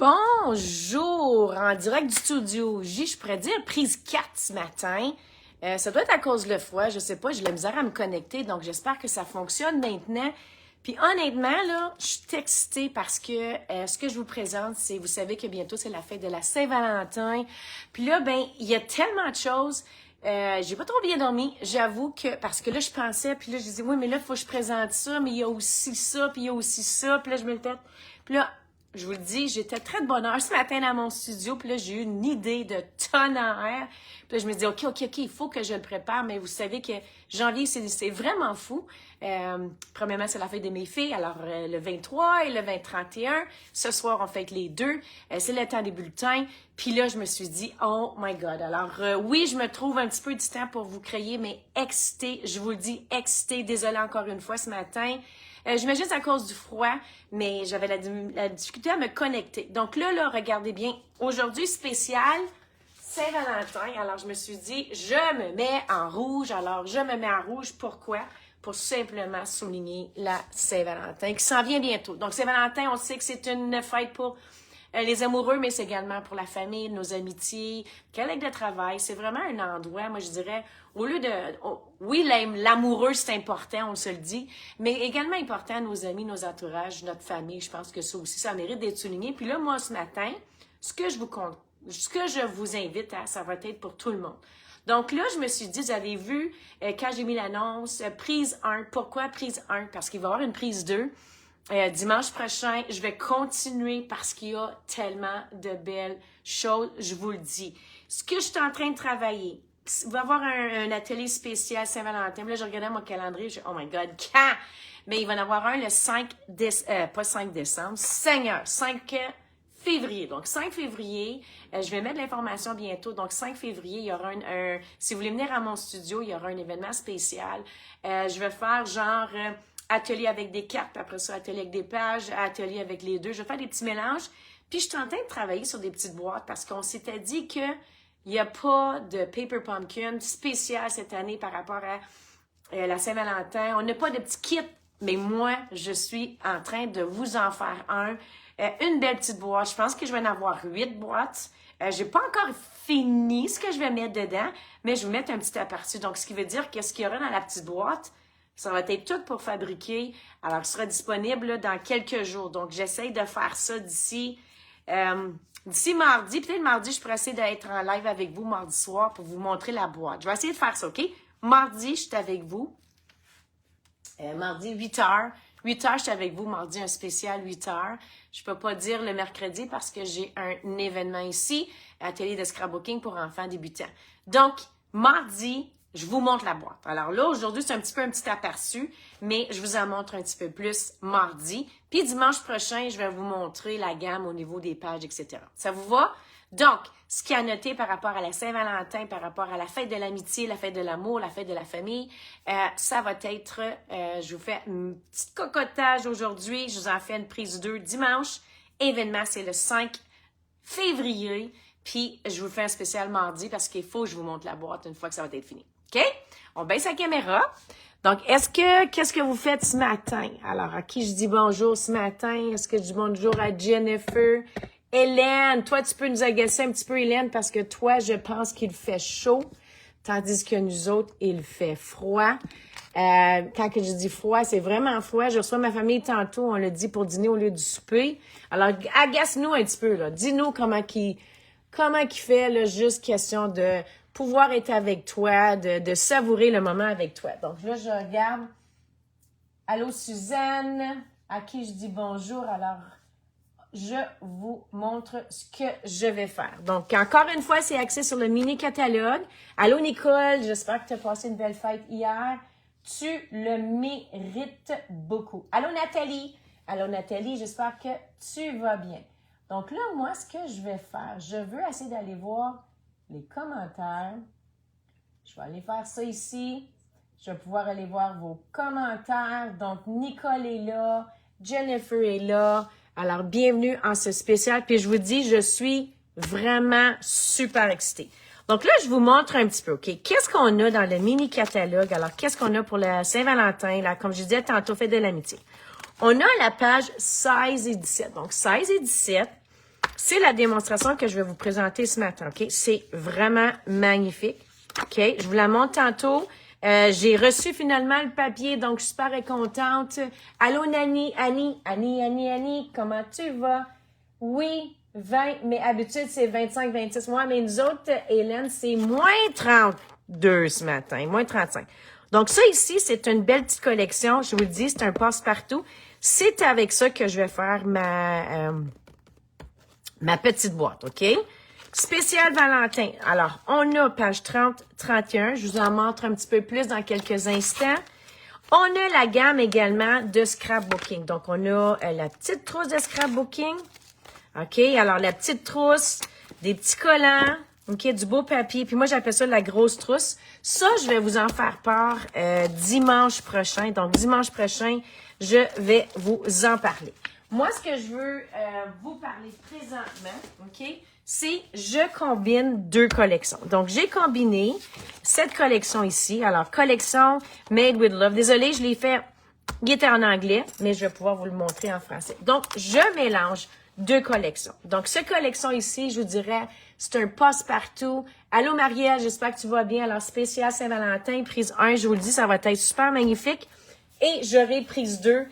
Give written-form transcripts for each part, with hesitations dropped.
Bonjour, en direct du studio J, je pourrais dire prise 4 ce matin. Ça doit être à cause de le froid, je sais pas, j'ai de la misère à me connecter, donc j'espère que ça fonctionne maintenant. Puis honnêtement, là, je suis excitée parce que ce que je vous présente, c'est, vous savez que bientôt c'est la fête de la Saint-Valentin. Puis là, ben, il y a tellement de choses. J'ai pas trop bien dormi, j'avoue que, parce que là, je pensais, puis là, je disais, oui, mais là, il faut que je présente ça, mais il y a aussi ça, puis il y a aussi ça, puis là, je me le tête. Puis là, je vous le dis, j'étais très de bonne heure ce matin dans mon studio, puis là, j'ai eu une idée de tonnerre. Puis là, je me dis, OK, il faut que je le prépare, mais vous savez que janvier, c'est vraiment fou. Premièrement, c'est la fête de mes filles, alors le 23 et le 31. Ce soir, on fête les deux. C'est le temps des bulletins. Puis là, je me suis dit, oh my God. Alors oui, je me trouve un petit peu du temps pour vous créer, mais excitée, je vous le dis, excitée. Désolée encore une fois ce matin. J'imagine c'est à cause du froid, mais j'avais la difficulté à me connecter. Donc là, regardez bien. Aujourd'hui, spécial Saint-Valentin. Alors, je me suis dit, je me mets en rouge. Alors, je me mets en rouge. Pourquoi? Pour simplement souligner la Saint-Valentin qui s'en vient bientôt. Donc, Saint-Valentin, on sait que c'est une fête pour les amoureux, mais c'est également pour la famille, nos amitiés, collègues de travail. C'est vraiment un endroit, moi je dirais, au lieu de... oui, l'amoureux, c'est important, on se le dit, mais également important nos amis, nos entourages, notre famille. Je pense que ça aussi, ça mérite d'être souligné. Puis là, moi, ce matin, ce que je vous invite à, ça va être pour tout le monde. Donc là, je me suis dit, vous avez vu, quand j'ai mis l'annonce, prise 1. Pourquoi prise 1? Parce qu'il va y avoir une prise 2. Dimanche prochain, je vais continuer parce qu'il y a tellement de belles choses, je vous le dis. Ce que je suis en train de travailler, il va y avoir un atelier spécial Saint-Valentin. Là, je regardais mon calendrier, je dis, oh my God, quand? Mais il va y en avoir un le 5 décembre, Seigneur, 5 février. Donc, 5 février, je vais mettre l'information bientôt. Donc, 5 février, il y aura si vous voulez venir à mon studio, il y aura un événement spécial. Je vais faire genre... atelier avec des cartes, puis après ça, atelier avec des pages, atelier avec les deux. Je vais faire des petits mélanges. Puis, je suis en train de travailler sur des petites boîtes parce qu'on s'était dit qu'il n'y a pas de Paper Pumpkin spécial cette année par rapport à la Saint-Valentin. On n'a pas de petits kits, mais moi, je suis en train de vous en faire une belle petite boîte. Je pense que je vais en avoir 8 boîtes. J'ai pas encore fini ce que je vais mettre dedans, mais je vais vous mettre un petit aperçu. Donc, ce qui veut dire que ce qu'il y aura dans la petite boîte, ça va être tout pour fabriquer. Alors, ce sera disponible là, dans quelques jours. Donc, j'essaye de faire ça d'ici mardi. Peut-être mardi, je pourrais essayer d'être en live avec vous mardi soir pour vous montrer la boîte. Je vais essayer de faire ça, OK? Mardi, je suis avec vous. Mardi, 8 heures. 8 heures, je suis avec vous. Mardi, un spécial 8 heures. Je ne peux pas dire le mercredi parce que j'ai un événement ici, atelier de scrapbooking pour enfants débutants. Donc, mardi, je vous montre la boîte. Alors là, aujourd'hui, c'est un petit aperçu, mais je vous en montre un petit peu plus mardi. Puis dimanche prochain, je vais vous montrer la gamme au niveau des pages, etc. Ça vous va? Donc, ce qu'il y a à noter par rapport à la Saint-Valentin, par rapport à la fête de l'amitié, la fête de l'amour, la fête de la famille, ça va être, je vous fais un petit cocotage aujourd'hui. Je vous en fais une prise 2 dimanche. Événement, c'est le 5 février. Puis, je vous fais un spécial mardi parce qu'il faut que je vous montre la boîte une fois que ça va être fini. OK? On baisse la caméra. Donc, qu'est-ce que vous faites ce matin? Alors, à qui je dis bonjour ce matin? Est-ce que je dis bonjour à Jennifer? Hélène, toi, tu peux nous agacer un petit peu, Hélène, parce que toi, je pense qu'il fait chaud, tandis que nous autres, il fait froid. Quand que je dis froid, c'est vraiment froid. Je reçois ma famille tantôt, on l'a dit, pour dîner au lieu du souper. Alors, agace-nous un petit peu, là. Dis-nous comment qu'il fait, là, juste question de pouvoir être avec toi, de savourer le moment avec toi. Donc là, je regarde. Allô, Suzanne, à qui je dis bonjour. Alors, je vous montre ce que je vais faire. Donc, encore une fois, c'est axé sur le mini-catalogue. Allô, Nicole, j'espère que tu as passé une belle fête hier. Tu le mérites beaucoup. Allô, Nathalie. Allô, Nathalie, j'espère que tu vas bien. Donc là, moi, ce que je vais faire, je veux essayer d'aller voir les commentaires. Je vais aller faire ça ici. Je vais pouvoir aller voir vos commentaires. Donc, Nicole est là. Jennifer est là. Alors, bienvenue en ce spécial. Puis, je vous dis, je suis vraiment super excitée. Donc là, je vous montre un petit peu, OK? Qu'est-ce qu'on a dans le mini-catalogue? Alors, qu'est-ce qu'on a pour la Saint-Valentin? Là, comme je disais tantôt, fête de l'amitié. On a la page 16 et 17. Donc, 16 et 17, c'est la démonstration que je vais vous présenter ce matin, OK? C'est vraiment magnifique, OK? Je vous la montre tantôt. J'ai reçu finalement le papier, donc je suis super contente. Allô, Annie, comment tu vas? Oui, 20, mais habitude, c'est 25, 26 mois. Mais nous autres, Hélène, c'est moins 32 ce matin, moins 35. Donc ça ici, c'est une belle petite collection. Je vous le dis, c'est un passe-partout. C'est avec ça que je vais faire ma petite boîte, OK? Spécial Valentin. Alors, on a page 30, 31. Je vous en montre un petit peu plus dans quelques instants. On a la gamme également de scrapbooking. Donc, on a la petite trousse de scrapbooking. OK? Alors, la petite trousse, des petits collants, OK? Du beau papier. Puis moi, j'appelle ça la grosse trousse. Ça, je vais vous en faire part dimanche prochain. Donc, dimanche prochain, je vais vous en parler. Moi, ce que je veux vous parler présentement, OK, c'est je combine deux collections. Donc, j'ai combiné cette collection ici. Alors, collection Made with Love. Désolée, je l'ai fait, il était en anglais, mais je vais pouvoir vous le montrer en français. Donc, je mélange deux collections. Donc, cette collection ici, je vous dirais, c'est un passe-partout. Allô, Marielle, j'espère que tu vas bien. Alors, spécial Saint-Valentin, prise 1, je vous le dis, ça va être super magnifique. Et j'aurai prise 2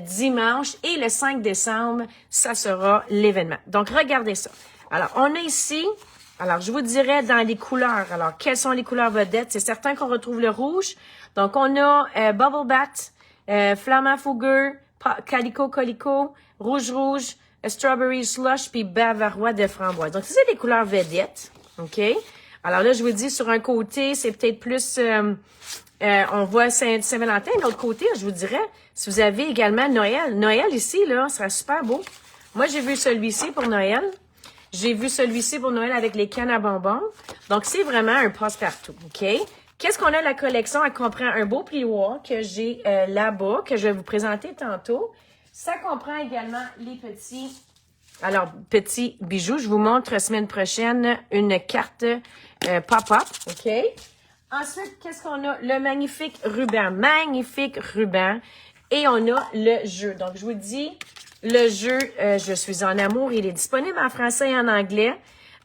dimanche. Et le 5 décembre, ça sera l'événement. Donc, regardez ça. Alors, on a ici, alors je vous dirais dans les couleurs. Alors, quelles sont les couleurs vedettes? C'est certain qu'on retrouve le rouge. Donc, on a Bubble Bat, Flamand Fougueux, Calico, Rouge, Strawberry Slush, puis Bavarois de framboise. Donc, c'est des couleurs vedettes. OK? Alors là, je vous dis, sur un côté, c'est peut-être plus... on voit Saint-Valentin. De l'autre côté, je vous dirais, si vous avez également Noël. Noël ici, là, sera super beau. Moi, j'ai vu celui-ci pour Noël. J'ai vu celui-ci pour Noël avec les cannes à bonbons. Donc, c'est vraiment un passe-partout, OK? Qu'est-ce qu'on a la collection? Elle comprend un beau plioir que j'ai là-bas, que je vais vous présenter tantôt. Ça comprend également les petits bijoux. Je vous montre la semaine prochaine une carte pop-up, OK? Ensuite, qu'est-ce qu'on a? Le magnifique ruban. Et on a le jeu. Donc, je vous dis, le jeu, je suis en amour. Il est disponible en français et en anglais.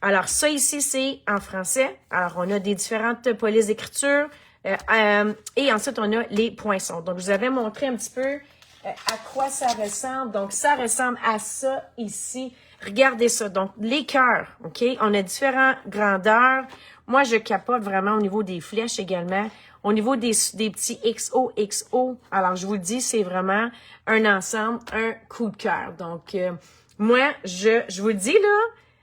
Alors, ça ici, c'est en français. Alors, on a des différentes polices d'écriture. Et ensuite, on a les poinçons. Donc, je vous avais montré un petit peu à quoi ça ressemble. Donc, ça ressemble à ça ici. Regardez ça. Donc, les cœurs, OK? On a différentes grandeurs. Moi, je capote vraiment au niveau des flèches également. Au niveau des petits XO. Alors, je vous le dis, c'est vraiment un ensemble, un coup de cœur. Donc, moi, je vous le dis, là,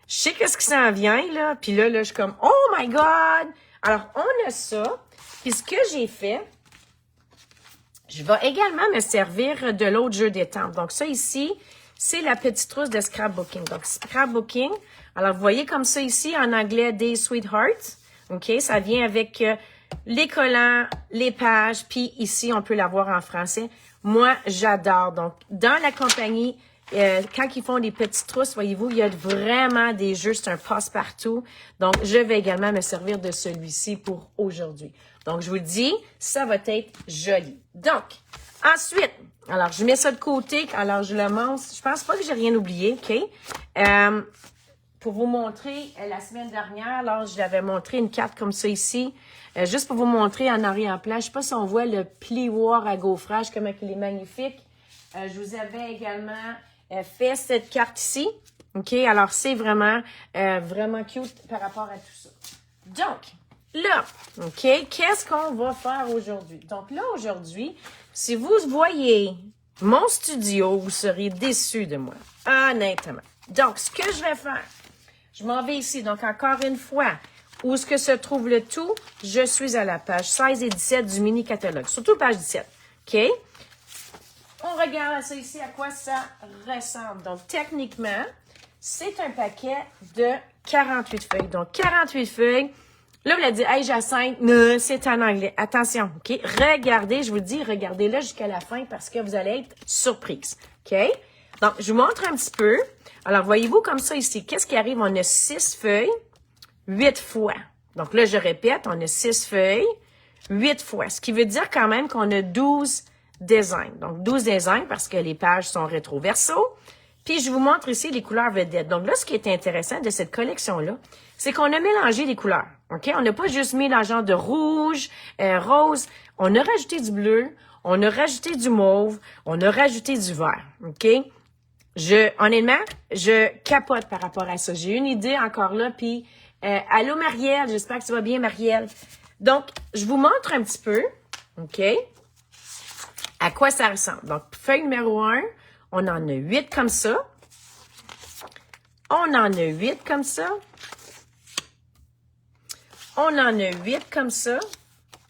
je sais qu'est-ce qui s'en vient, là. Puis là, je suis comme, oh my God! Alors, on a ça. Puis ce que j'ai fait, je vais également me servir de l'autre jeu d'étampes. Donc, ça ici, c'est la petite trousse de scrapbooking. Donc, scrapbooking. Alors, vous voyez comme ça ici, en anglais, des Sweethearts. OK? Ça vient avec les collants, les pages, puis ici, on peut l'avoir en français. Moi, j'adore. Donc, dans la compagnie, quand ils font des petites trousses, voyez-vous, il y a vraiment des jeux, c'est un passe-partout. Donc, je vais également me servir de celui-ci pour aujourd'hui. Donc, je vous le dis, ça va être joli. Donc, ensuite, alors, je mets ça de côté. Alors, je le montre. Je pense pas que j'ai rien oublié, OK? Pour vous montrer, la semaine dernière, alors, je l'avais montré une carte comme ça ici. Juste pour vous montrer en arrière-plan. Je sais pas si on voit le plioir à gaufrage, comment il est magnifique. Je vous avais également fait cette carte ici. OK? Alors, c'est vraiment, vraiment cute par rapport à tout ça. Donc, là, OK? Qu'est-ce qu'on va faire aujourd'hui? Donc, là, aujourd'hui, si vous voyez mon studio, vous serez déçus de moi. Honnêtement. Donc, ce que je vais faire, je m'en vais ici. Donc, encore une fois, où est-ce que se trouve le tout? Je suis à la page 16 et 17 du mini-catalogue. Surtout page 17. OK? On regarde ça ici, à quoi ça ressemble. Donc, techniquement, c'est un paquet de 48 feuilles. Donc, 48 feuilles. Là, vous l'avez dit, hey, Jacinthe, c'est en anglais. Attention, OK? Regardez, je vous dis, regardez-le jusqu'à la fin parce que vous allez être surprise. OK? Donc, je vous montre un petit peu. Alors, voyez-vous comme ça ici, qu'est-ce qui arrive? On a 6 feuilles, 8 fois. Donc là, je répète, on a 6 feuilles, 8 fois. Ce qui veut dire quand même qu'on a 12 designs. Donc, 12 designs parce que les pages sont rétro-verso. Puis, je vous montre ici les couleurs vedettes. Donc là, ce qui est intéressant de cette collection-là, c'est qu'on a mélangé les couleurs. OK? On n'a pas juste mis l'argent de rouge, rose. On a rajouté du bleu, on a rajouté du mauve, on a rajouté du vert. OK? Honnêtement, je capote par rapport à ça. J'ai une idée encore là, puis allô Marielle, j'espère que tu vas bien Marielle. Donc, je vous montre un petit peu, OK, à quoi ça ressemble. Donc, feuille numéro 1, on en a 8 comme ça. On en a 8 comme ça. On en a 8 comme ça.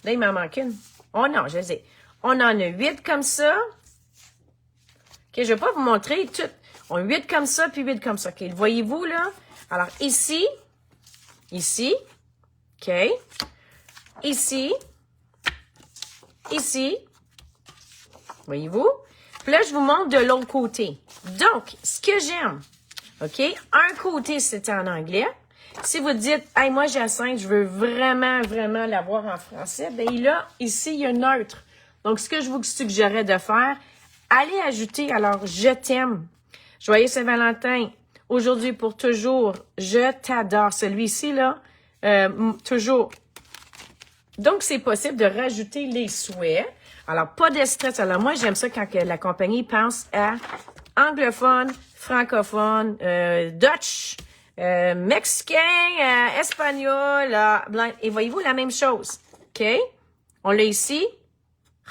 Là, il m'en manque une. Oh non, je sais. On en a 8 comme ça. OK, je ne vais pas vous montrer tout. On a 8 comme ça, puis 8 comme ça. OK, le voyez-vous, là? Alors, ici, OK, ici, voyez-vous? Puis là, je vous montre de l'autre côté. Donc, ce que j'aime, OK, un côté, c'était en anglais. Si vous dites, « Hey, moi, Jacinthe, je veux vraiment, vraiment l'avoir en français », bien là, ici, il y a neutre. Donc, ce que je vous suggérais de faire, allez ajouter, alors, « Je t'aime ». Joyeux Saint-Valentin, aujourd'hui pour toujours, je t'adore. Celui-ci, là, toujours. Donc, c'est possible de rajouter les souhaits. Alors, pas de stress. Alors, moi, j'aime ça quand que la compagnie pense à anglophone, francophone, Dutch, mexicain, espagnol, blanc. Et voyez-vous la même chose. OK? On l'a ici.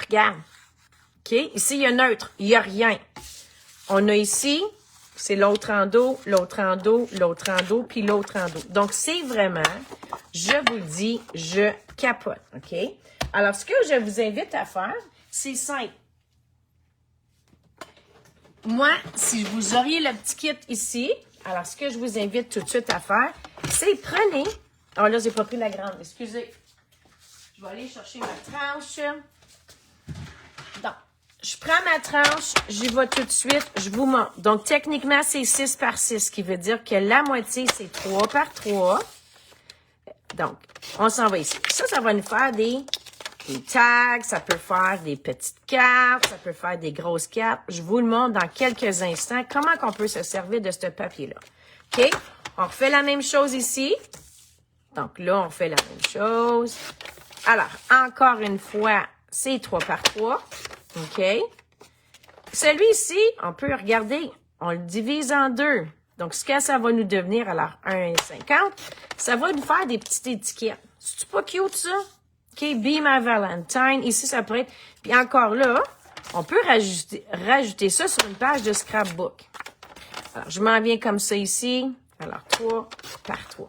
Regarde. OK? Ici, il y a neutre. Il n'y a rien. On a ici, c'est l'autre en dos, l'autre en dos, l'autre en dos, puis l'autre en dos. Donc, c'est vraiment, je vous le dis, je capote. OK? Alors, ce que je vous invite à faire, c'est simple. Moi, si vous auriez le petit kit ici, alors ce que je vous invite tout de suite à faire, c'est prenez... Oh là, j'ai pas pris la grande, excusez. Je vais aller chercher ma tranche. Donc, je prends ma tranche, j'y vais tout de suite, je vous montre. Donc, techniquement, c'est 6 par 6, ce qui veut dire que la moitié, c'est 3 par 3. Donc, on s'en va ici. Ça va nous faire des tags, ça peut faire des petites cartes, ça peut faire des grosses cartes. Je vous le montre dans quelques instants comment on peut se servir de ce papier-là. OK? On refait la même chose ici. Donc là, on fait la même chose. Alors, encore une fois, c'est 3 par 3. OK? Celui-ci, on peut regarder, on le divise en deux. Donc, ce que ça va nous devenir, alors 1,50, ça va nous faire des petites étiquettes. C'est pas cute, ça? OK, Be My Valentine. Ici, ça pourrait être... Puis encore là, on peut rajouter ça sur une page de scrapbook. Alors, je m'en viens comme ça ici. Alors, 3 par 3.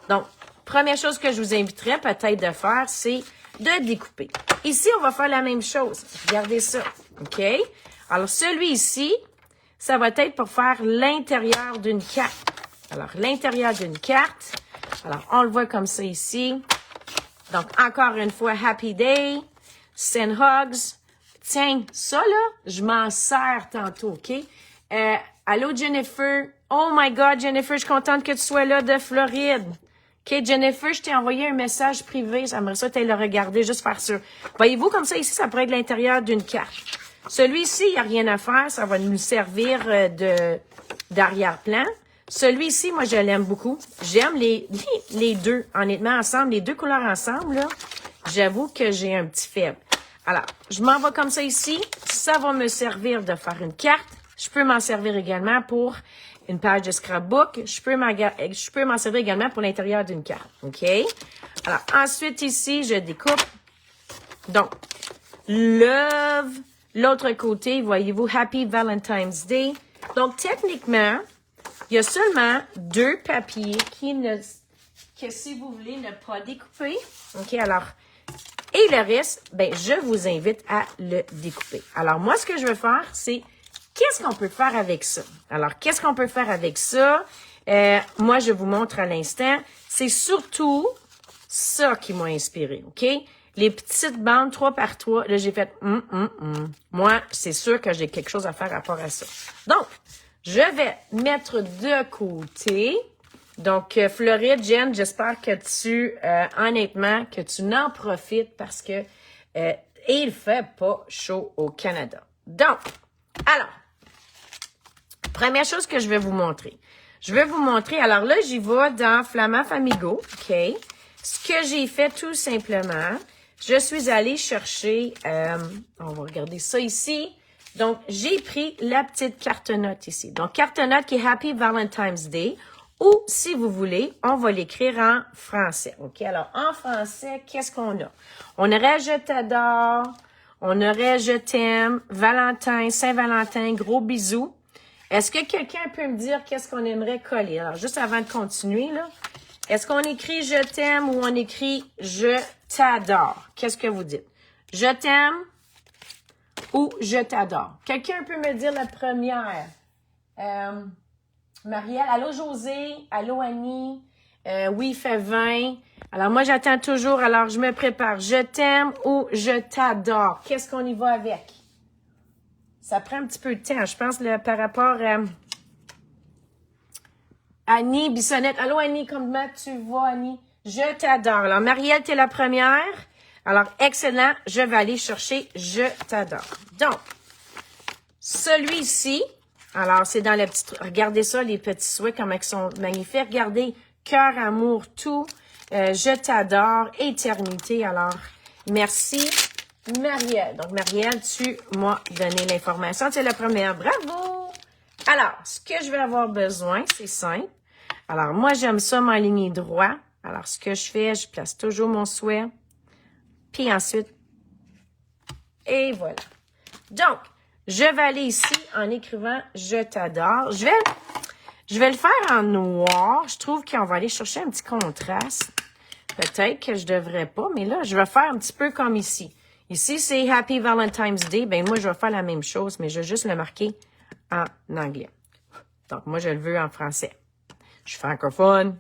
Donc, première chose que je vous inviterais peut-être de faire, c'est de découper. Ici, on va faire la même chose. Regardez ça. OK? Alors, celui-ci, ça va être pour faire l'intérieur d'une carte. Alors, l'intérieur d'une carte. Alors, on le voit comme ça ici. Donc, encore une fois, Happy Day, Send Hugs. Tiens, ça là, je m'en sers tantôt, OK? Allô, Jennifer. Oh my God, Jennifer, je suis contente que tu sois là de Floride. OK, Jennifer, je t'ai envoyé un message privé. J'aimerais ça t'aille le regarder, juste faire sûr. Voyez-vous, comme ça, ici, ça pourrait être l'intérieur d'une carte. Celui-ci, il n'y a rien à faire. Ça va nous servir d'arrière-plan. Celui-ci, moi, je l'aime beaucoup. J'aime les deux, honnêtement, ensemble. Les deux couleurs ensemble, là, j'avoue que j'ai un petit faible. Alors, je m'en vais comme ça ici. Ça va me servir de faire une carte. Je peux m'en servir également pour une page de scrapbook. Je peux m'en servir également pour l'intérieur d'une carte. OK? Alors, ensuite, ici, je découpe. Donc, love. L'autre côté, voyez-vous, Happy Valentine's Day. Donc, techniquement, il y a seulement 2 papiers que si vous voulez ne pas découper. OK, alors, et le reste, ben, je vous invite à le découper. Alors, moi, ce que je veux faire, c'est qu'est-ce qu'on peut faire avec ça? Alors, qu'est-ce qu'on peut faire avec ça? Moi, je vous montre à l'instant. C'est surtout ça qui m'a inspiré, OK? Les petites bandes 3 par 3, là, j'ai fait Moi, c'est sûr que j'ai quelque chose à faire par rapport à ça. Donc, je vais mettre de côté. Donc, Floride, Jen, j'espère que honnêtement, que tu n'en profites parce que il fait pas chaud au Canada. Donc, alors, Première chose que je vais vous montrer. Je vais vous montrer, alors là, j'y vais dans Flamand Famigo, OK? Ce que j'ai fait tout simplement, je suis allée chercher, on va regarder ça ici. Donc, j'ai pris la petite carte note ici. Donc, carte note qui est Happy Valentine's Day. Ou, si vous voulez, on va l'écrire en français. OK? Alors, en français, qu'est-ce qu'on a? On aurait « Je t'adore », on aurait « Je t'aime »,« Valentin »,« Saint-Valentin »,« Gros bisous ». Est-ce que quelqu'un peut me dire qu'est-ce qu'on aimerait coller? Alors, juste avant de continuer, là, est-ce qu'on écrit « Je t'aime » ou on écrit « Je t'adore ». Qu'est-ce que vous dites? « Je t'aime » ou « Je t'adore ». Quelqu'un peut me dire la première? Marielle, allô José, allô Annie, oui, il fait 20. Alors moi, j'attends toujours, alors je me prépare. Je t'aime ou je t'adore. Qu'est-ce qu'on y va avec? Ça prend un petit peu de temps, je pense, là, par rapport à Annie Bissonnette. Allô Annie, comment tu vas Annie? Je t'adore. Alors Marielle, t'es la première. Alors, excellent, je vais aller chercher je t'adore. Donc, celui-ci, alors, c'est dans la petite... Regardez ça, les petits souhaits, comment ils sont magnifiques. Regardez, cœur, amour, tout. Je t'adore, éternité. Alors, merci, Marielle. Donc, Marielle, tu m'as donné l'information. C'est la première. Bravo! Alors, ce que je vais avoir besoin, c'est simple. Alors, moi, j'aime ça m'aligner droit. Alors, ce que je fais, je place toujours mon souhait. Puis ensuite, et voilà. Donc, je vais aller ici en écrivant « Je t'adore ». Je vais le faire en noir. Je trouve qu'on va aller chercher un petit contraste. Peut-être que je devrais pas, mais là, je vais faire un petit peu comme ici. Ici, c'est « Happy Valentine's Day ». Ben moi, je vais faire la même chose, mais je vais juste le marquer en anglais. Donc, moi, je le veux en français. Je suis francophone.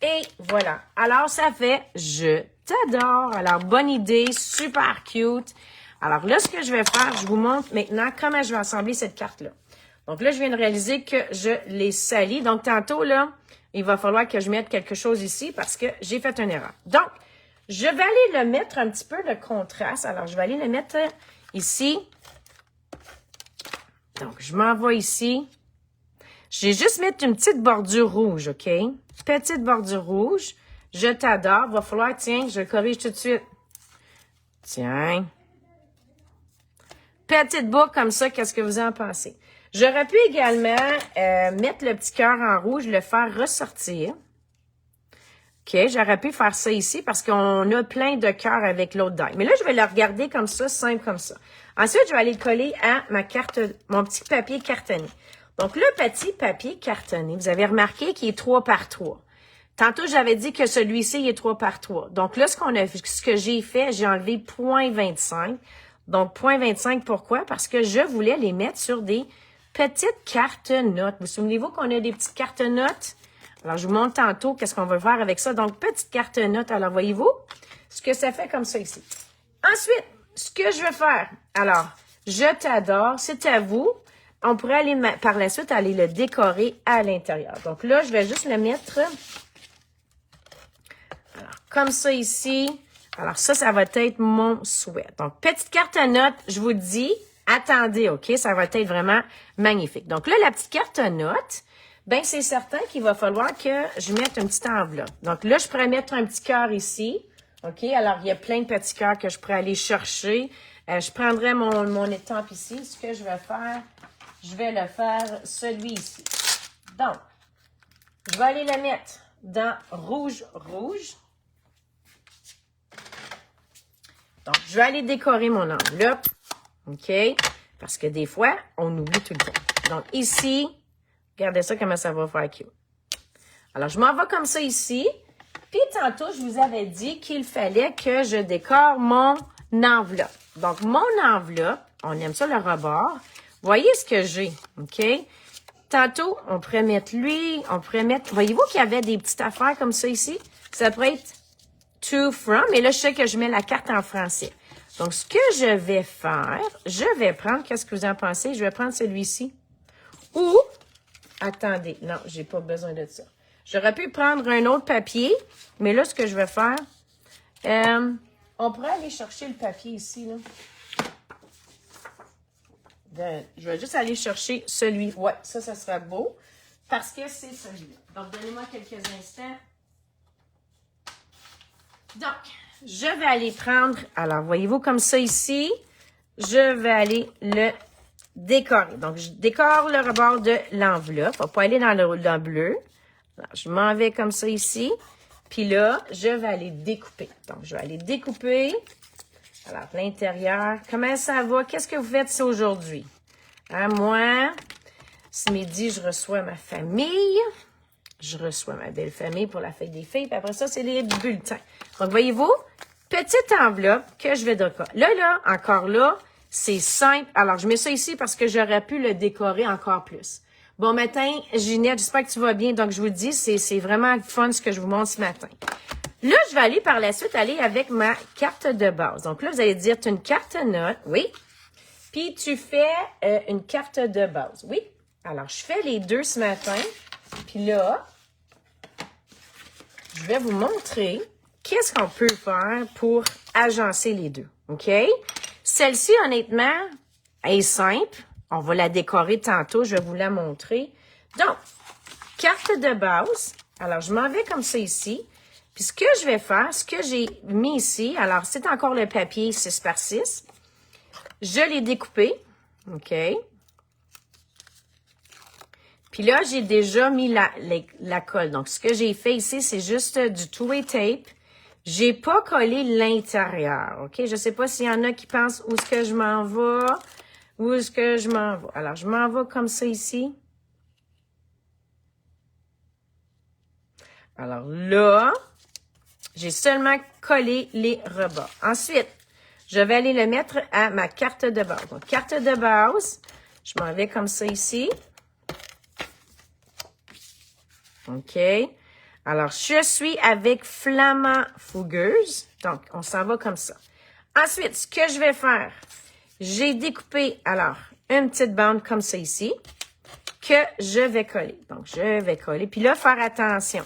Et voilà. Alors, ça fait « Je t'adore ». Alors, bonne idée, super cute. Alors là, ce que je vais faire, je vous montre maintenant comment je vais assembler cette carte-là. Donc là, je viens de réaliser que je l'ai salie. Donc, tantôt, là, il va falloir que je mette quelque chose ici parce que j'ai fait une erreur. Donc, je vais aller le mettre un petit peu de contraste. Alors, je vais aller le mettre ici. Donc, je m'en vais ici. Je vais juste mettre une petite bordure rouge, OK? Petite bordure rouge. Je t'adore. Va falloir, tiens, je le corrige tout de suite. Tiens. Petite boucle comme ça, qu'est-ce que vous en pensez? J'aurais pu également mettre le petit cœur en rouge, le faire ressortir. OK, j'aurais pu faire ça ici parce qu'on a plein de cœurs avec l'autre die. Mais là, je vais le regarder comme ça, simple comme ça. Ensuite, je vais aller le coller à ma carte, mon petit papier cartonné. Donc, le petit papier cartonné, vous avez remarqué qu'il est 3 par 3. Tantôt, j'avais dit que celui-ci, il est 3 par 3. Donc là, ce que j'ai fait, j'ai enlevé 0.25. Donc, 0.25, pourquoi? Parce que je voulais les mettre sur des petites cartes notes. Vous souvenez-vous qu'on a des petites cartes notes? Alors, je vous montre tantôt qu'est-ce qu'on va faire avec ça. Donc, petite carte note. Alors, voyez-vous ce que ça fait comme ça ici. Ensuite, ce que je vais faire. Alors, je t'adore. C'est à vous. On pourrait aller, par la suite, aller le décorer à l'intérieur. Donc là, je vais juste le mettre alors, comme ça ici. Alors ça va être mon souhait. Donc, petite carte à notes, je vous dis, attendez, OK? Ça va être vraiment magnifique. Donc là, la petite carte à notes, ben c'est certain qu'il va falloir que je mette une petite enveloppe. Donc là, je pourrais mettre un petit cœur ici. OK? Alors, il y a plein de petits cœurs que je pourrais aller chercher. Je prendrai mon étampe ici. Ce que je vais faire, je vais le faire celui ici. Donc, je vais aller le mettre dans rouge. Donc, je vais aller décorer mon enveloppe. OK? Parce que des fois, on oublie tout le temps. Donc, ici, regardez ça, comment ça va faire cute. Alors, je m'en vais comme ça ici. Puis, tantôt, je vous avais dit qu'il fallait que je décore mon enveloppe. Donc, mon enveloppe, on aime ça le rebord. Voyez ce que j'ai, OK? Tantôt, on pourrait mettre lui, on pourrait mettre... Voyez-vous qu'il y avait des petites affaires comme ça ici? Ça pourrait être to from, et là, je sais que je mets la carte en français. Donc, ce que je vais faire, je vais prendre, qu'est-ce que vous en pensez? Je vais prendre celui-ci. Ou, attendez, non, j'ai pas besoin de ça. J'aurais pu prendre un autre papier, mais là, ce que je vais faire, on pourrait aller chercher le papier ici, là. Je vais juste aller chercher celui. Ouais, ça sera beau. Parce que c'est celui-là. Donc, donnez-moi quelques instants. Donc, je vais aller prendre, alors voyez-vous comme ça ici, je vais aller le décorer. Donc, je décore le rebord de l'enveloppe. On va pas aller dans le bleu. Alors, je m'en vais comme ça ici. Puis là, je vais aller découper. Donc, je vais aller découper. Alors, l'intérieur, comment ça va? Qu'est-ce que vous faites ça aujourd'hui? Hein, moi, ce midi, je reçois ma famille. Je reçois ma belle famille pour la fête des filles. Puis après ça, c'est les bulletins. Donc, voyez-vous, petite enveloppe que je vais décorer. Là, encore là, c'est simple. Alors, je mets ça ici parce que j'aurais pu le décorer encore plus. Bon matin, Ginette, j'espère que tu vas bien. Donc, je vous le dis, c'est vraiment fun ce que je vous montre ce matin. Là, je vais aller par la suite aller avec ma carte de base. Donc là, vous allez dire, tu as une carte note, oui. Puis, tu fais une carte de base, oui. Alors, je fais les deux ce matin. Puis là, je vais vous montrer qu'est-ce qu'on peut faire pour agencer les deux, OK? Celle-ci, honnêtement, est simple. On va la décorer tantôt, je vais vous la montrer. Donc, carte de base. Alors, je m'en vais comme ça ici. Puis, ce que je vais faire, ce que j'ai mis ici, alors, c'est encore le papier 6 par 6. Je l'ai découpé, OK? Puis là, j'ai déjà mis la colle. Donc, ce que j'ai fait ici, c'est juste du two-way tape. J'ai pas collé l'intérieur, OK? Je sais pas s'il y en a qui pensent où est-ce que je m'en vais. Où est-ce que je m'en vais? Alors, je m'en vais comme ça ici. Alors là, j'ai seulement collé les rebords. Ensuite, je vais aller le mettre à ma carte de base. Donc, carte de base, je m'en vais comme ça ici. OK. Alors, je suis avec Flamand Fougueuse. Donc, on s'en va comme ça. Ensuite, ce que je vais faire, j'ai découpé, alors, une petite bande comme ça ici, que je vais coller. Donc, je vais coller. Puis là, faire attention.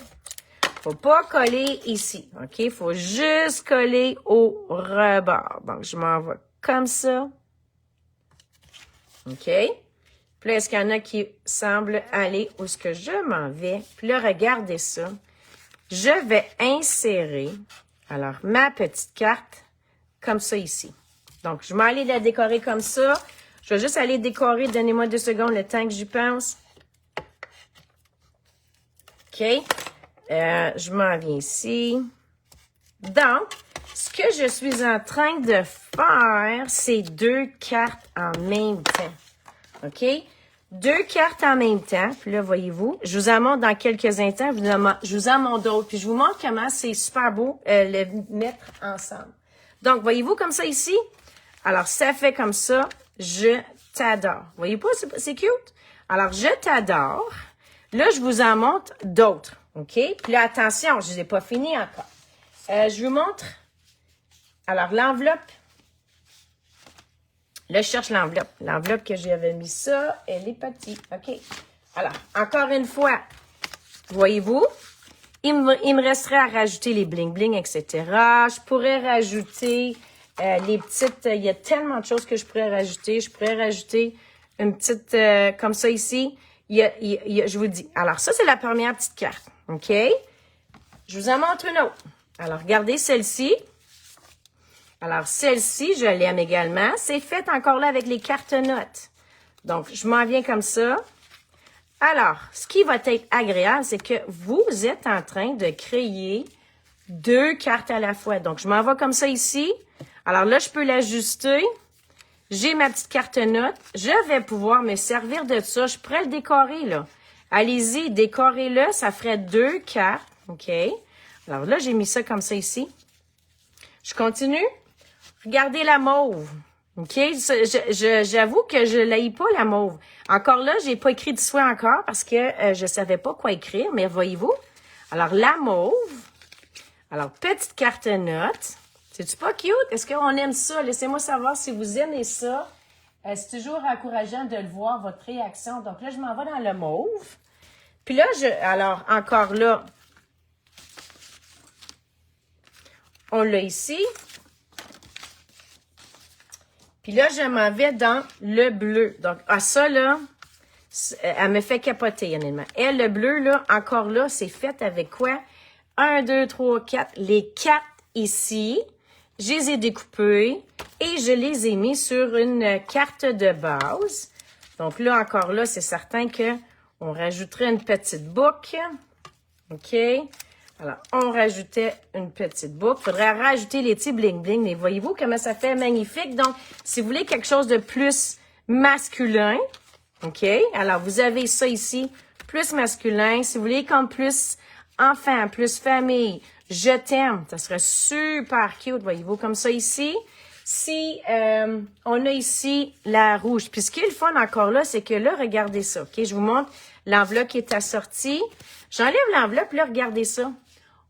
Faut pas coller ici. OK? Faut juste coller au rebord. Donc, je m'en vais comme ça. OK? Puis là, est-ce qu'il y en a qui semblent aller où est-ce que je m'en vais? Puis là, regardez ça. Je vais insérer, alors, ma petite carte comme ça ici. Donc, je vais aller la décorer comme ça. Je vais juste aller décorer. Donnez-moi 2 secondes le temps que j'y pense. OK. Je m'en viens ici. Donc, ce que je suis en train de faire, c'est 2 cartes en même temps. OK? 2 cartes en même temps. Puis là, voyez-vous, je vous en montre dans quelques instants. Je vous en montre d'autres. Puis je vous montre comment c'est super beau le mettre ensemble. Donc, voyez-vous comme ça ici? Alors, ça fait comme ça. Je t'adore. Voyez pas? C'est cute? Alors, je t'adore. Là, je vous en montre d'autres. OK? Puis là, attention, je ne les ai pas finis encore. Je vous montre. Alors, l'enveloppe. Là, je cherche l'enveloppe. L'enveloppe que j'avais mis ça, elle est petite. OK. Alors, encore une fois, voyez-vous, il me resterait à rajouter les bling-bling, etc. Je pourrais rajouter les petites... il y a tellement de choses que je pourrais rajouter. Je pourrais rajouter une petite... comme ça ici. Je vous dis. Alors, ça, c'est la première petite carte. OK? Je vous en montre une autre. Alors, regardez celle-ci. Alors, celle-ci, je l'aime également. C'est fait encore là avec les cartes notes. Donc, je m'en viens comme ça. Alors, ce qui va être agréable, c'est que vous êtes en train de créer 2 cartes à la fois. Donc, je m'en vais comme ça ici. Alors là, je peux l'ajuster. J'ai ma petite carte note. Je vais pouvoir me servir de ça. Je pourrais le décorer, là. Allez-y, décorez-le. Ça ferait 2 cartes. OK? Alors là, j'ai mis ça comme ça ici. Je continue. Regardez la mauve. OK? J'avoue que je l'haïs pas, la mauve. Encore là, j'ai pas écrit de souhait encore parce que je savais pas quoi écrire, mais voyez-vous? Alors, la mauve. Alors, petite carte note. C'est-tu pas cute? Est-ce qu'on aime ça? Laissez-moi savoir si vous aimez ça. C'est toujours encourageant de le voir, votre réaction. Donc là, je m'en vais dans le mauve. Puis là, alors, encore là, on l'a ici. Puis là, je m'en vais dans le bleu. Donc, ça, là, elle me fait capoter, honnêtement. Et le bleu, là, encore là, c'est fait avec quoi? 1, 2, 3, 4. Les 4 ici, je les ai découpés et je les ai mis sur une carte de base. Donc là, encore là, c'est certain que on rajouterait une petite boucle. OK? Alors, on rajoutait une petite boucle. Il faudrait rajouter les petits bling-bling. Mais voyez-vous comment ça fait magnifique? Donc, si vous voulez quelque chose de plus masculin, OK? Alors, vous avez ça ici, plus masculin. Si vous voulez comme plus enfant, plus famille, je t'aime, ça serait super cute, voyez-vous, comme ça ici. Si on a ici la rouge. Puis ce qui est le fun encore là, c'est que là, regardez ça, OK? Je vous montre l'enveloppe qui est assortie. J'enlève l'enveloppe, là, regardez ça.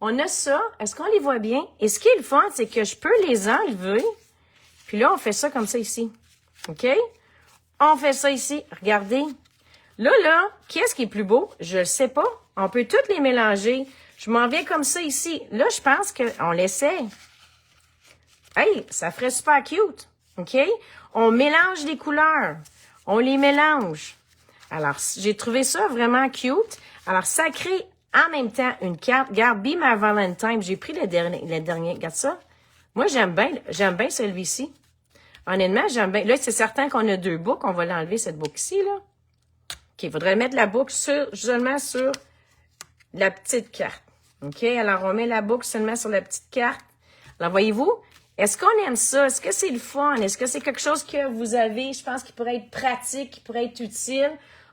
On a ça. Est-ce qu'on les voit bien? Et ce qui est le fun, c'est que je peux les enlever. Puis là, on fait ça comme ça ici. OK? On fait ça ici. Regardez. Là, qu'est-ce qui est plus beau? Je le sais pas. On peut toutes les mélanger. Je m'en viens comme ça ici. Là, je pense qu'on l'essaie. Hey, ça ferait super cute. OK? On mélange les couleurs. On les mélange. Alors, j'ai trouvé ça vraiment cute. Alors, ça crée en même temps une carte. Regarde, Be My Valentine. J'ai pris le dernier. Regarde ça. Moi, j'aime bien celui-ci. Honnêtement, j'aime bien. Là, c'est certain qu'on a 2 boucles. On va l'enlever, cette boucle ici, là. OK, il faudrait mettre la boucle seulement sur la petite carte. OK, alors on met la boucle seulement sur la petite carte. Alors, voyez-vous, est-ce qu'on aime ça? Est-ce que c'est le fun? Est-ce que c'est quelque chose que vous avez, je pense, qui pourrait être pratique, qui pourrait être utile?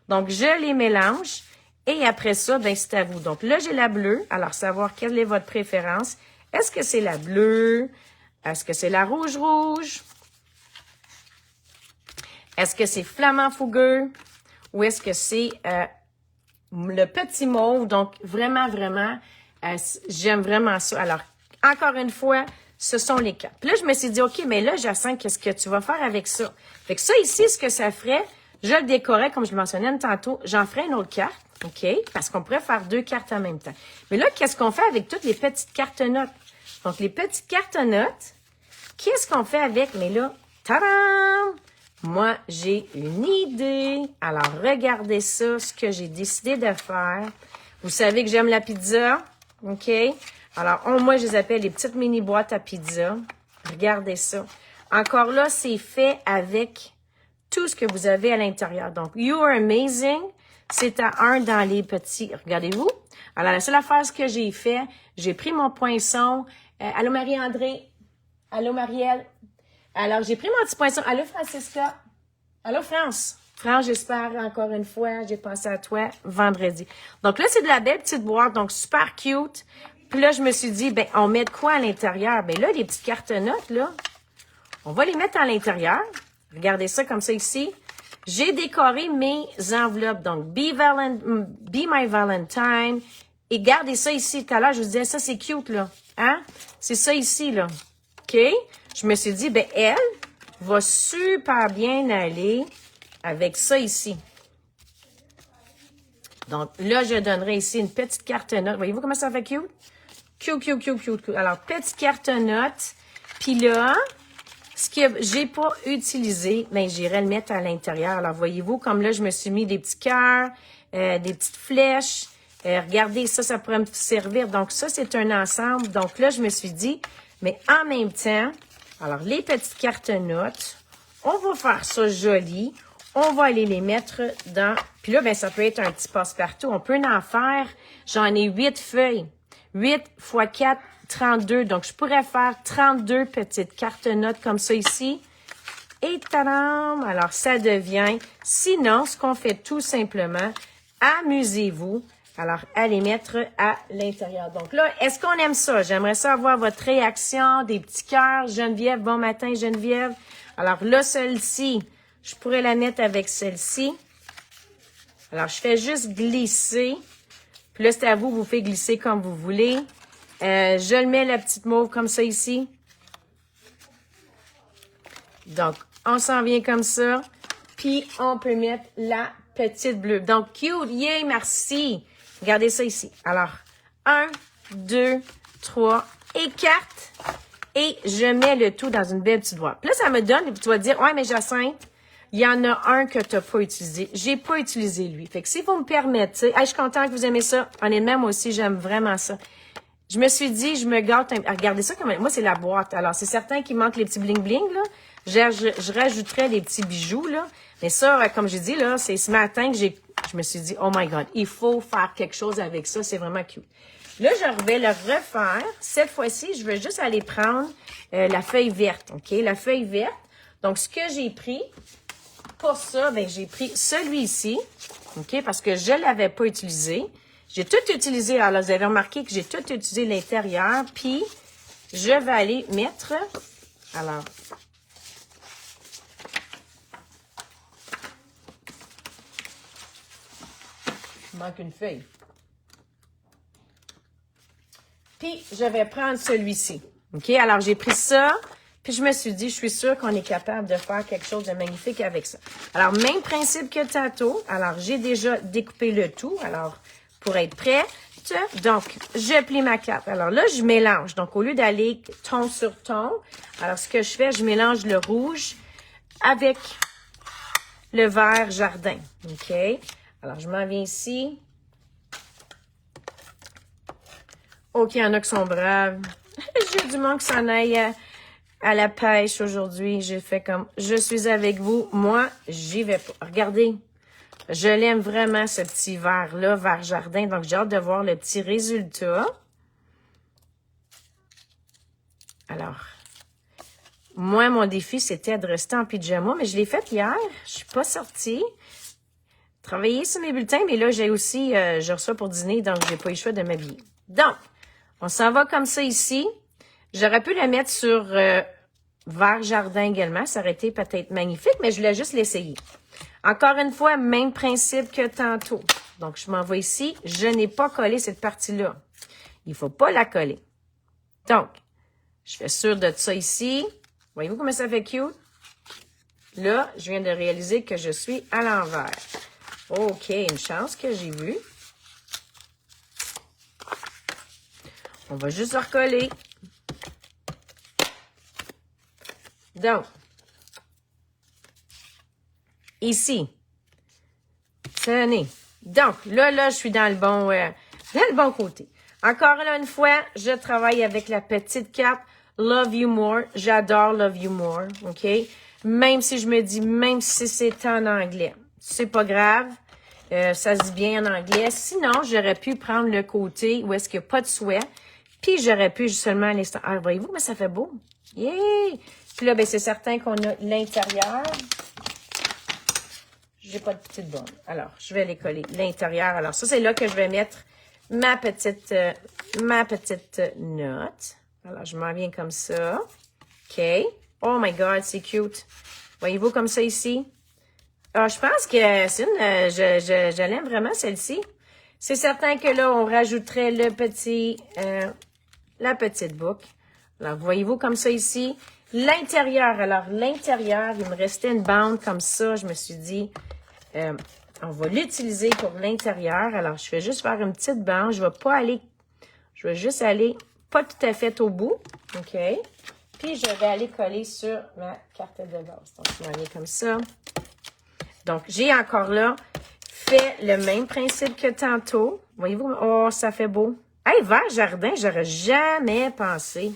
Donc, je les mélange. Et après ça, ben c'est à vous. Donc, là, j'ai la bleue. Alors, savoir quelle est votre préférence. Est-ce que c'est la bleue? Est-ce que c'est la rouge-rouge? Est-ce que c'est flamant fougueux? Ou est-ce que c'est le petit mauve? Donc, vraiment, j'aime vraiment ça. Alors, encore une fois, ce sont les 4. Puis là, je me suis dit, OK, mais là, Jacinthe, qu'est-ce que tu vas faire avec ça? Fait que ça ici, ce que ça ferait, je le décorais, comme je le mentionnais tantôt, j'en ferais une autre carte, OK? Parce qu'on pourrait faire 2 cartes en même temps. Mais là, qu'est-ce qu'on fait avec toutes les petites cartes notes? Donc, les petites cartes notes, qu'est-ce qu'on fait avec? Mais là, tadam! Moi, j'ai une idée. Alors, regardez ça, ce que j'ai décidé de faire. Vous savez que j'aime la pizza, OK? Alors, moi, je les appelle les petites mini-boîtes à pizza. Regardez ça. Encore là, c'est fait avec tout ce que vous avez à l'intérieur. Donc, You Are Amazing, c'est à 1 dans les petits. Regardez-vous. Alors, la seule affaire, ce que j'ai fait, j'ai pris mon poinçon. Allô, Marie-André. Allô, Marielle. Alors, j'ai pris mon petit poinçon. Allô, Francisca. Allô, France. France, j'espère, encore une fois, j'ai pensé à toi vendredi. Donc là, c'est de la belle petite boîte, donc super cute. Puis là, je me suis dit, ben, on met de quoi à l'intérieur? Ben là, les petites cartes notes, là, on va les mettre à l'intérieur. Regardez ça comme ça ici. J'ai décoré mes enveloppes. Donc, Be My Valentine. Et gardez ça ici. Tout à l'heure, je vous disais, ça, c'est cute, là. Hein? C'est ça ici, là. OK? Je me suis dit, ben, elle va super bien aller avec ça ici. Donc, là, je donnerai ici une petite carte note. Voyez-vous comment ça fait cute? Cute. Alors, petite carte note. Puis là, ce que j'ai pas utilisé, ben, j'irai le mettre à l'intérieur. Alors, voyez-vous, comme là, je me suis mis des petits cœurs, des petites flèches. Regardez, ça pourrait me servir. Donc, ça, c'est un ensemble. Donc, là, je me suis dit, mais en même temps, alors, les petites cartes notes, on va faire ça joli. On va aller les mettre dans... Puis là, ben, ça peut être un petit passe-partout. On peut en faire, j'en ai 8 feuilles. 8 x 4, 32. Donc, je pourrais faire 32 petites cartes notes comme ça ici. Et tadam! Alors, ça devient... Sinon, ce qu'on fait tout simplement, amusez-vous. Alors, à les mettre à l'intérieur. Donc là, est-ce qu'on aime ça? J'aimerais ça avoir votre réaction, des petits cœurs. Geneviève, bon matin, Geneviève. Alors là, celle-ci, je pourrais la mettre avec celle-ci. Alors, je fais juste glisser. Puis là, c'est à vous, vous faites glisser comme vous voulez. Je le mets la petite mauve comme ça ici. Donc, on s'en vient comme ça. Puis, on peut mettre la petite bleue. Donc, cute, yay, merci. Regardez ça ici. Alors, 1, 2, 3 et 4. Et je mets le tout dans une belle petite boîte. Puis là, ça me donne, et puis tu vas dire, ouais, mais Jacinthe, il y en a un que tu n'as pas utilisé. J'ai pas utilisé lui. Fait que si vous me permettez, hey, je suis contente que vous aimez ça. Honnêtement, moi aussi, j'aime vraiment ça. Je me suis dit, je me gâte. Regardez ça comme moi, c'est la boîte. Alors, c'est certain qu'il manque les petits bling-bling, là. Je rajouterais les petits bijoux, là. Mais ça, comme j'ai dit, là, c'est ce matin que je me suis dit, oh my God, il faut faire quelque chose avec ça. C'est vraiment cute. Là, je vais le refaire. Cette fois-ci, je vais juste aller prendre la feuille verte, OK? La feuille verte. Donc, ce que j'ai pris pour ça, ben j'ai pris celui-ci, OK? Parce que je ne l'avais pas utilisé. J'ai tout utilisé. Alors, vous avez remarqué que j'ai tout utilisé l'intérieur. Puis, je vais aller mettre... Alors... Il manque une feuille. Puis, je vais prendre celui-ci. OK? Alors, j'ai pris ça. Puis, je me suis dit, je suis sûre qu'on est capable de faire quelque chose de magnifique avec ça. Alors, même principe que tantôt. Alors, j'ai déjà découpé le tout. Alors, pour être prête, donc, je plie ma carte. Alors là, je mélange. Donc, au lieu d'aller ton sur ton, alors ce que je fais, je mélange le rouge avec le vert jardin. OK? Alors, je m'en viens ici. OK, il y en a qui sont braves. J'ai du monde qui s'en aille à la pêche aujourd'hui. J'ai fait comme, je suis avec vous. Moi, j'y vais pas. Regardez, je l'aime vraiment, ce petit vert-là, vert jardin. Donc, j'ai hâte de voir le petit résultat. Alors, moi, mon défi, c'était de rester en pyjama, mais je l'ai fait hier. Je suis pas sortie. Travailler sur mes bulletins, mais là, j'ai aussi, je reçois pour dîner, donc j'ai pas eu le choix de m'habiller. Donc, on s'en va comme ça ici. J'aurais pu la mettre sur vert jardin également. Ça aurait été peut-être magnifique, mais je voulais juste l'essayer. Encore une fois, même principe que tantôt. Donc, je m'en vais ici. Je n'ai pas collé cette partie-là. Il ne faut pas la coller. Donc, je fais sûr de ça ici. Voyez-vous comment ça fait cute? Là, je viens de réaliser que je suis à l'envers. OK, une chance que j'ai vue. On va juste recoller. Donc, ici, tenez. Donc, là, je suis dans le bon côté. Encore là, une fois, je travaille avec la petite carte Love You More. J'adore Love You More, OK? Même si je me dis, même si c'est en anglais, c'est pas grave. Ça se dit bien en anglais. Sinon, j'aurais pu prendre le côté où est-ce qu'il n'y a pas de souhait. Puis, j'aurais pu justement aller... Ah, voyez-vous, mais ça fait beau. Yeah! Puis là, ben c'est certain qu'on a l'intérieur. J'ai pas de petite bonne. Alors, je vais les coller. L'intérieur. Alors, ça, c'est là que je vais mettre ma petite note. Alors, je m'en viens comme ça. OK. Oh my God, c'est cute. Voyez-vous comme ça ici? Ah, je pense que c'est une... je l'aime vraiment, celle-ci. C'est certain que là, on rajouterait la petite boucle. Alors, voyez-vous comme ça ici? L'intérieur. Alors, l'intérieur, il me restait une bande comme ça. Je me suis dit, on va l'utiliser pour l'intérieur. Alors, je vais juste faire une petite bande. Je vais juste aller pas tout à fait au bout. OK? Puis, je vais aller coller sur ma carte de base. Donc, je m'en viens comme ça. Donc, j'ai encore là fait le même principe que tantôt. Voyez-vous? Oh, ça fait beau. Hey, vert jardin, j'aurais jamais pensé.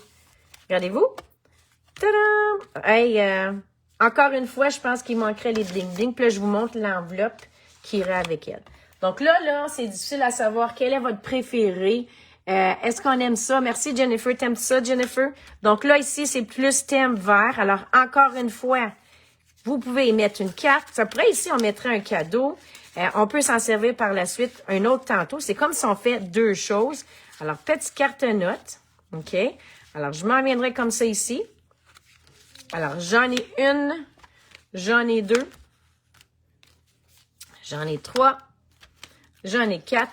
Regardez-vous. Tadam! Hey, encore une fois, je pense qu'il manquerait les bling-bling. Puis là, je vous montre l'enveloppe qui irait avec elle. Donc là, c'est difficile à savoir quel est votre préféré. Est-ce qu'on aime ça? Merci, Jennifer. T'aimes ça, Jennifer? Donc là, ici, c'est plus thème vert. Alors, encore une fois, vous pouvez y mettre une carte. Ça pourrait, ici, on mettrait un cadeau. On peut s'en servir par la suite un autre tantôt. C'est comme si on fait deux choses. Alors, petite carte note. OK? Alors, je m'en viendrai comme ça ici. Alors, j'en ai une. J'en ai deux. J'en ai trois. J'en ai quatre.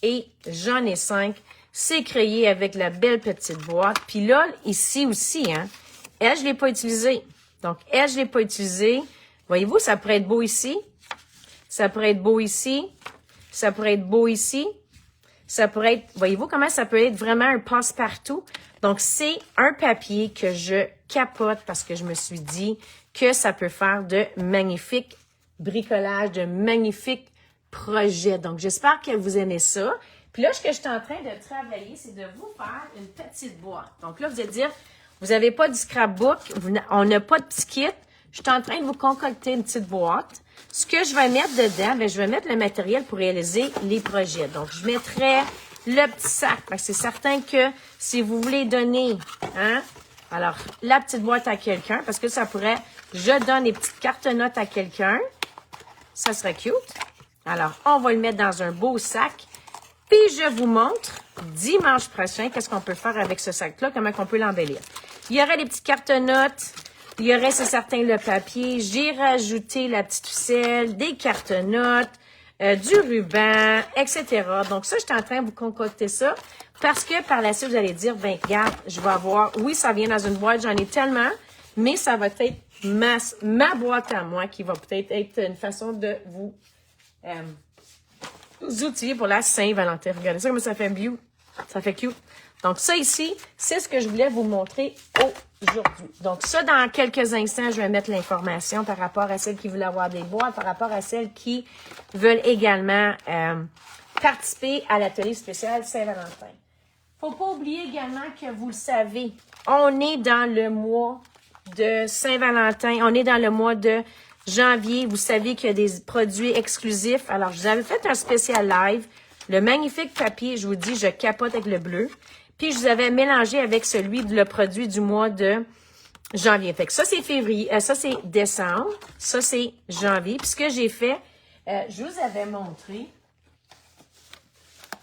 Et j'en ai cinq. C'est créé avec la belle petite boîte. Puis là, ici aussi, hein. Elle, je ne l'ai pas utilisée. Donc, elle, je ne l'ai pas utilisée. Voyez-vous, ça pourrait être beau ici. Ça pourrait être beau ici. Ça pourrait être beau ici. Ça pourrait être... Voyez-vous comment ça peut être vraiment un passe-partout? Donc, c'est un papier que je capote parce que je me suis dit que ça peut faire de magnifiques bricolages, de magnifiques projets. Donc, j'espère que vous aimez ça. Puis là, ce que je suis en train de travailler, c'est de vous faire une petite boîte. Donc là, vous allez dire, vous n'avez pas du scrapbook, on n'a pas de petit kit. Je suis en train de vous concocter une petite boîte. Ce que je vais mettre dedans, bien, je vais mettre le matériel pour réaliser les projets. Donc, je mettrai le petit sac, parce que c'est certain que si vous voulez donner, hein, alors, la petite boîte à quelqu'un, parce que ça pourrait, je donne les petites cartes notes à quelqu'un. Ça serait cute. Alors, on va le mettre dans un beau sac. Puis, je vous montre dimanche prochain qu'est-ce qu'on peut faire avec ce sac-là, comment on peut l'embellir. Il y aurait des petites cartes notes. Il y aurait, c'est certain, le papier. J'ai rajouté la petite ficelle, des cartes notes, du ruban, etc. Donc, ça, je suis en train de vous concocter ça parce que par la suite, vous allez dire, ben regarde, je vais avoir, oui, ça vient dans une boîte, j'en ai tellement, mais ça va être ma boîte à moi qui va peut-être être une façon de vous outiller pour la Saint-Valentin. Regardez ça, comme ça fait cute. Ça fait cute. Donc, ça ici, c'est ce que je voulais vous montrer aujourd'hui. Donc, ça, dans quelques instants, je vais mettre l'information par rapport à celles qui veulent avoir des boîtes, par rapport à celles qui veulent également participer à l'atelier spécial Saint-Valentin. Faut pas oublier également que vous le savez, on est dans le mois de Saint-Valentin, on est dans le mois de janvier. Vous savez qu'il y a des produits exclusifs. Alors, je vous avais fait un spécial live. Le magnifique papier, je vous dis, je capote avec le bleu. Puis, je vous avais mélangé avec le produit du mois de janvier. Fait que ça, c'est février. Ça, c'est décembre. Ça, c'est janvier. Puis, ce que j'ai fait, je vous avais montré.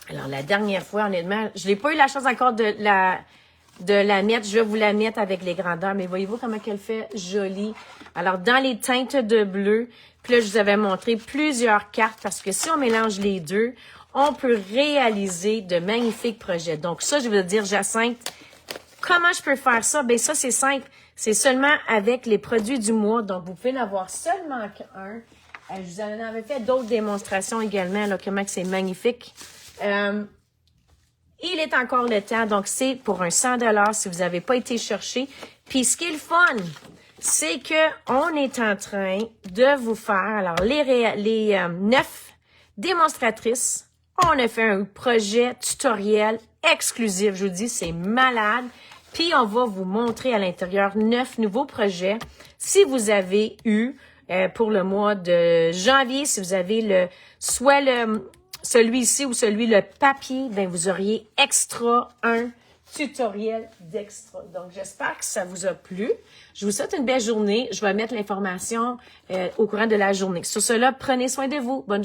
Alors, la dernière fois, honnêtement, je n'ai pas eu la chance encore de la mettre. Je vais vous la mettre avec les grandeurs. Mais voyez-vous comment elle fait jolie. Alors, dans les teintes de bleu. Puis là, je vous avais montré plusieurs cartes parce que si on mélange les deux, on peut réaliser de magnifiques projets. Donc, ça, je veux dire, Jacinthe, comment je peux faire ça? Bien, ça, c'est simple. C'est seulement avec les produits du mois. Donc, vous pouvez en avoir seulement qu'un. Je vous en avais fait d'autres démonstrations également, là, comment c'est magnifique. Il est encore le temps. Donc, c'est pour un 100$ si vous n'avez pas été chercher. Puis, ce qui est le fun, c'est que on est en train de vous faire, alors, les 9 démonstratrices. On a fait un projet tutoriel exclusif. Je vous dis, c'est malade. Puis, on va vous montrer à l'intérieur 9 nouveaux projets. Si vous avez eu, pour le mois de janvier, si vous avez celui-ci ou le papier, ben vous auriez extra un tutoriel d'extra. Donc, j'espère que ça vous a plu. Je vous souhaite une belle journée. Je vais mettre l'information au courant de la journée. Sur cela, prenez soin de vous. Bonne journée.